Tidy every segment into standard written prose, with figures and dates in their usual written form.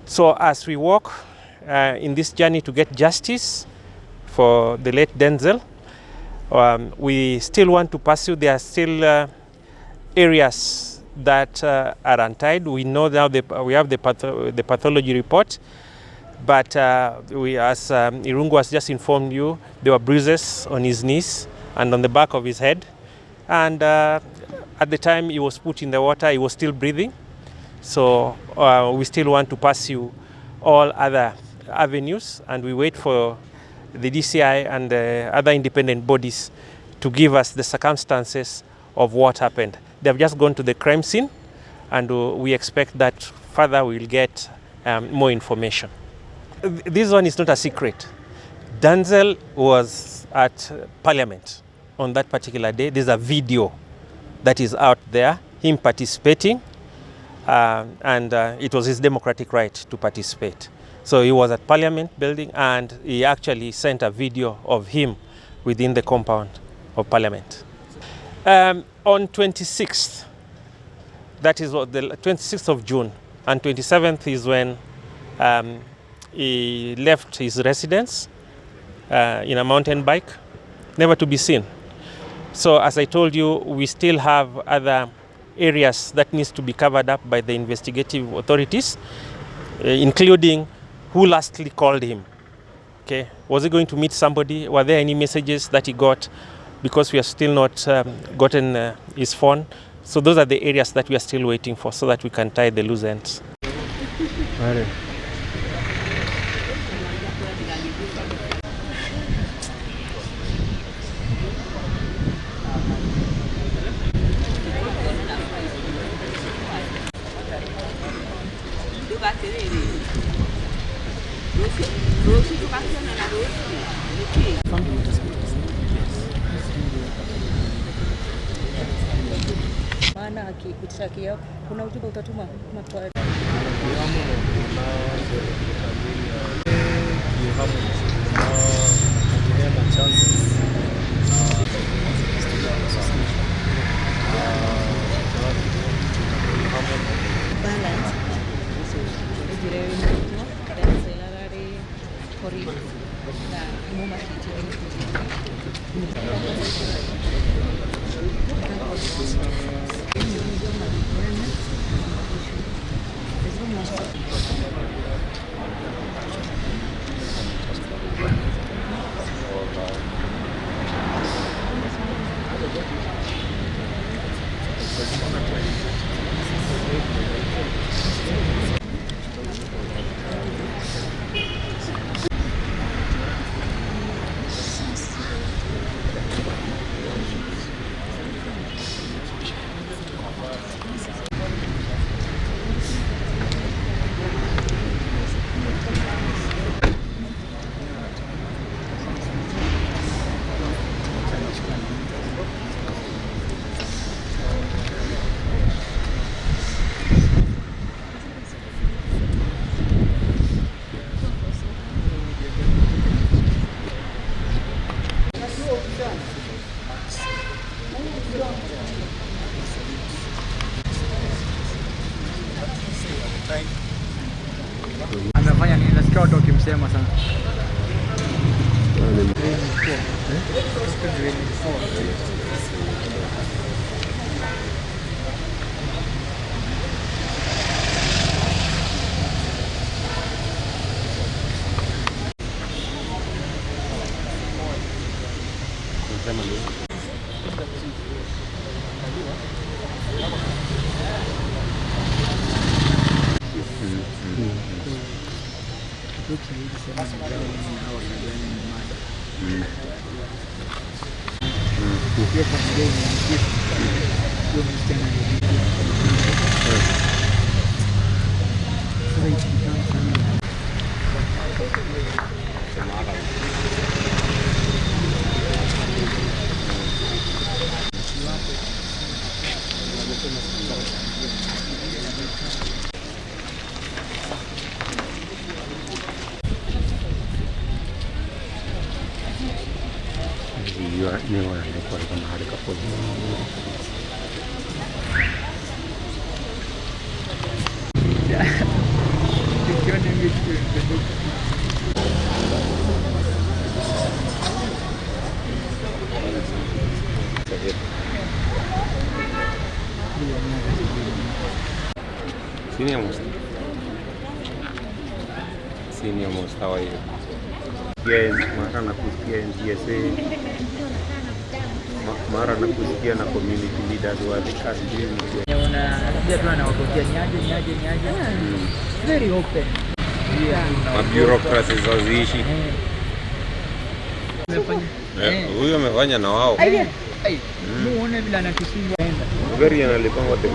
So as we walk in this journey to get justice for the late Denzel, we still want to pursue. There are still areas that are untied. We know now we have the pathology report, but as Irungu has just informed you, there were bruises on his knees and on the back of his head. And at the time he was put in the water, he was still breathing. So we still want to pursue all other avenues, and we wait for the DCI and other independent bodies to give us the circumstances of what happened. They have just gone to the crime scene, and we expect that further we'll get more information. This one is not a secret. Denzel was at Parliament on that particular day. There's a video that is out there, him participating, and it was his democratic right to participate. So he was at Parliament building, and he actually sent a video of him within the compound of Parliament. On 26th, that is what, the 26th of June, and 27th is when he left his residence in a mountain bike, never to be seen. So as I told you, we still have other areas that needs to be covered up by the investigative authorities, including who lastly called him. Okay, was he going to meet somebody? Were there any messages that he got? Because we have still not gotten his phone. So those are the areas that we are still waiting for, so that we can tie the loose ends. Right. Maana akipitisha kioo, kuna ujumbe utatuma kwa Anafanya nini? Nasikia watu wakimsema sana. Senior most, how are you? Mara na kusikia NGSA, mara na kusikia na community leaders wa the cast doing. Unaambia tu anawapotea niaje. Very open. Ma bureaucracies haziishi. Huyo amefanya na wao. Muone bila anatusinga. Very analipanga the 50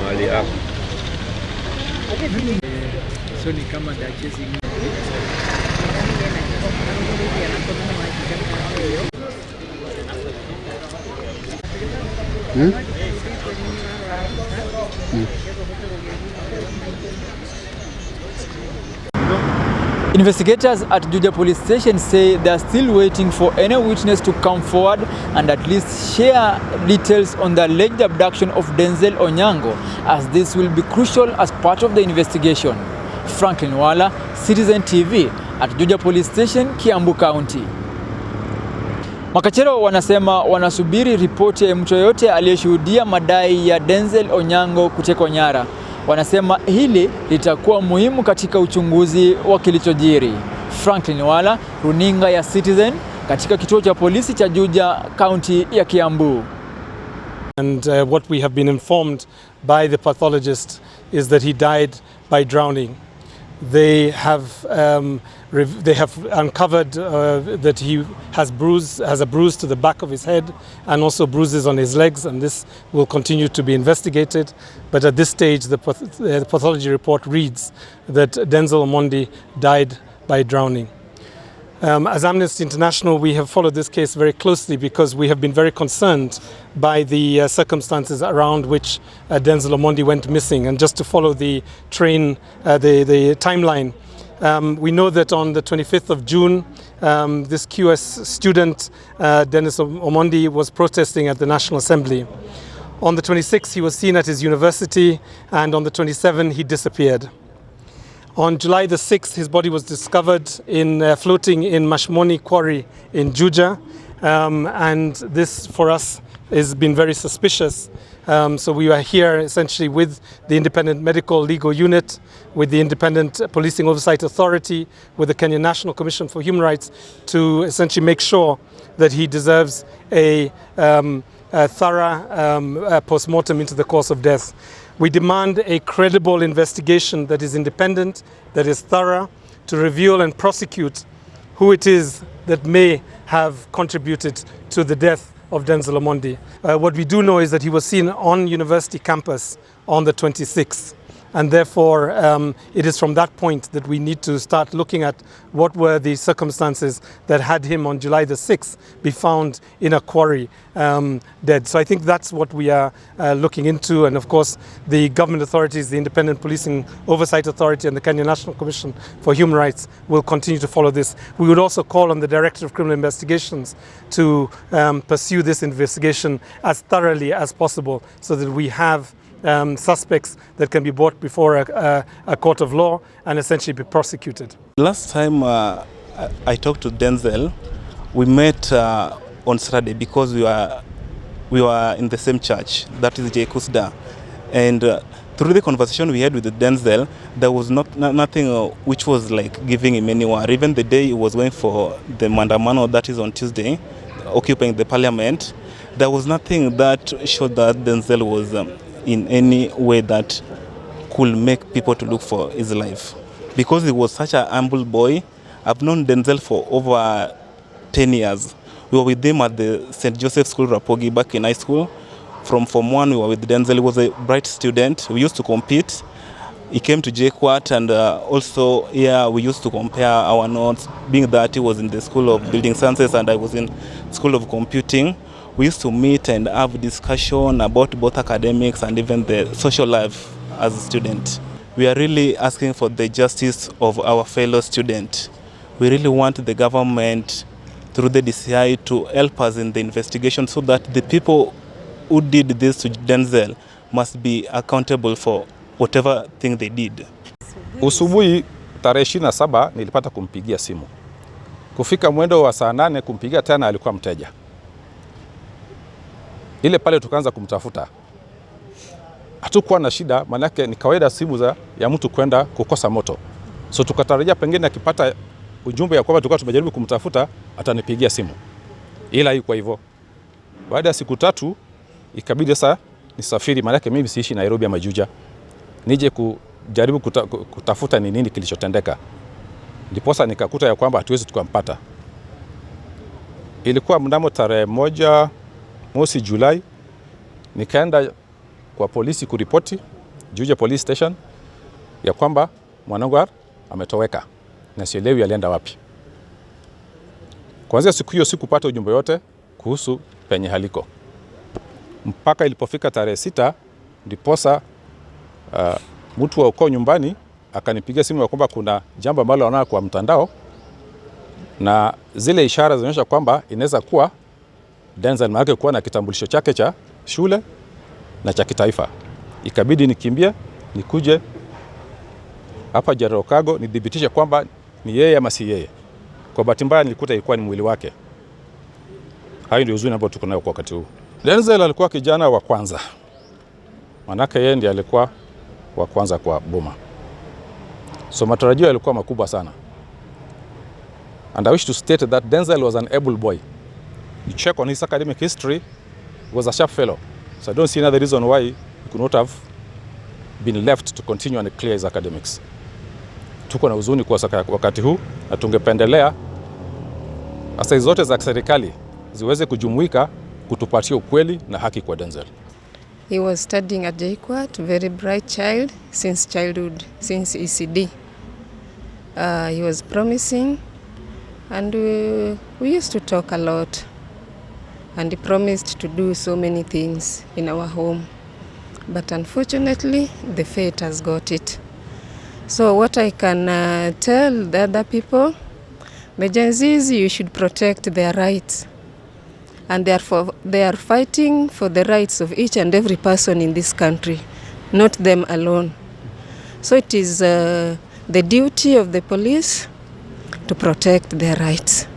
mahali hapo. So ni kama they're chasing me. Investigators at Juja police station say they are still waiting for any witness to come forward and at least share details on the alleged abduction of Denzel Onyango, as this will be crucial as part of the investigation. Franklin Wala, Citizen TV at Juja police station, Kiambu County. Makachero wanasema wanasubiri ripoti ya mtu yoyote aliyeshuhudia madai ya Denzel Onyango kutekwa nyara. Wanasema hili litakuwa muhimu katika uchunguzi wa kilichojiri. Franklin Wala, runinga ya Citizen, katika kituo cha polisi cha Juja, County ya Kiambu. And what we have been informed by the pathologist is that he died by drowning. They have uncovered that he has a bruise to the back of his head and also bruises on his legs, and this will continue to be investigated. But at this stage, the pathology report reads that Denzel Omondi died by drowning. As Amnesty International, we have followed this case very closely because we have been very concerned by the circumstances around which Denzel Omondi went missing. And just to follow the the timeline, we know that on the 25th of June, this QS student, Dennis Omondi, was protesting at the National Assembly. On the 26th, he was seen at his university, and on the 27th, he disappeared. On July the 6th, his body was discovered floating in Mashmoni Quarry in Juja, and this for us has been very suspicious. So we are here essentially with the Independent Medical Legal Unit, with the Independent Policing Oversight Authority, with the Kenya National Commission for Human Rights, to essentially make sure that he deserves a thorough post-mortem into the cause of death. We demand a credible investigation that is independent, that is thorough, to reveal and prosecute who it is that may have contributed to the death of Denzel Omondi. What we do know is that he was seen on university campus on the 26th. And therefore, it is from that point that we need to start looking at what were the circumstances that had him on July the 6th be found in a quarry dead. So I think that's what we are looking into. And of course, the government authorities, the Independent Policing Oversight Authority and the Kenya National Commission for Human Rights will continue to follow this. We would also call on the Director of Criminal Investigations to pursue this investigation as thoroughly as possible so that we have suspects that can be brought before a court of law and essentially be prosecuted. Last time I talked to Denzel, we met on Saturday because we were in the same church, that is J. Kusda. And through the conversation we had with Denzel, there was nothing which was like giving him any worry. Even the day he was going for the Mandamano, that is on Tuesday, occupying the parliament, there was nothing that showed that Denzel was in any way that could make people to look for his life. Because he was such a humble boy. I've known Denzel for over 10 years. We were with him at the St. Joseph School, Rapogi, back in high school. From Form 1, we were with Denzel. He was a bright student. We used to compete. He came to JKUAT, and also here we used to compare our notes, being that he was in the School of Building Sciences and I was in School of Computing. We used to meet and have discussion about both academics and even the social life as a student. We are really asking for the justice of our fellow student. We really want the government through the DCI to help us in the investigation so that the people who did this to Denzel must be accountable for whatever thing they did. Usubuhi tarehe 27 nilipata kumpigia simu. Kufika mwendo wa saa 8 kumpigia tena, alikuwa mteja. Ile pale tukaanza kumtafuta. Hatukuwa na shida, manake ni kawaida simu ya mtu kwenda kukosa moto. So tukatarajia pengine akipata ujumbe ya kwamba tulikuwa tumejaribu kumtafuta atanipigia simu. Ila haikuwa hivyo. Baada ya siku 3 ikabidi sasa nisafiri, manake mimi siishi Nairobi ama Juja. Nije kujaribu kutafuta ni nini kilichotendeka. Ndiposa nikakuta ya kwamba hatuwezi tukampata. Ilikuwa mnamo tarehe 1 mwezi Julai, nikaenda kwa polisi kuripoti Juja Police Station ya kwamba mwanangu ametoweka na sielewi alienda wapi. Kuanzia siku hiyo sikupata ujumbe yote kuhusu penye haliko. Mpaka ilipofika tarehe 6 ndiposa mtu wa ukoo nyumbani akanipigia simu ya kwamba kuna jambo ambalo anaona kwa mtandao, na zile ishara zinaonyesha kwamba inaweza kuwa Denzel maana kuwa na kitambulisho chake cha shule na cha kitaifa. Ikabidi nikimbie nikuje hapa Jarokago nidhibitishe kwamba ni yeye ama si yeye. Kwa bahati mbaya nilikuta ilikuwa ni mwili wake. Hayo ndio huzuni ambayo tuko nayo kwa wakati huu. Denzel alikuwa kijana wa kwanza. Manake yeye ndiye alikuwa wa kwanza kwa boma. So matarajio yalikuwa makubwa sana. And I wish to state that Denzel was an able boy. You check on his academic history, he was a sharp fellow. So I don't see another reason why he could not have been left to continue and clear his academics. Tuko na huzuni kwa wakati huu, na tungependelea asasi zote za serikali ziweze kujumuika kutupatia ukweli na haki kwa Denzel. He was studying at JKUAT, very bright child since childhood, since ECD. He was promising, and we used to talk a lot, and he promised to do so many things in our home. But unfortunately, the fate has got it. So what I can tell the other people, the Gen Zs, you should protect their rights. And therefore they are fighting for the rights of each and every person in this country, not them alone. So it is the duty of the police to protect their rights.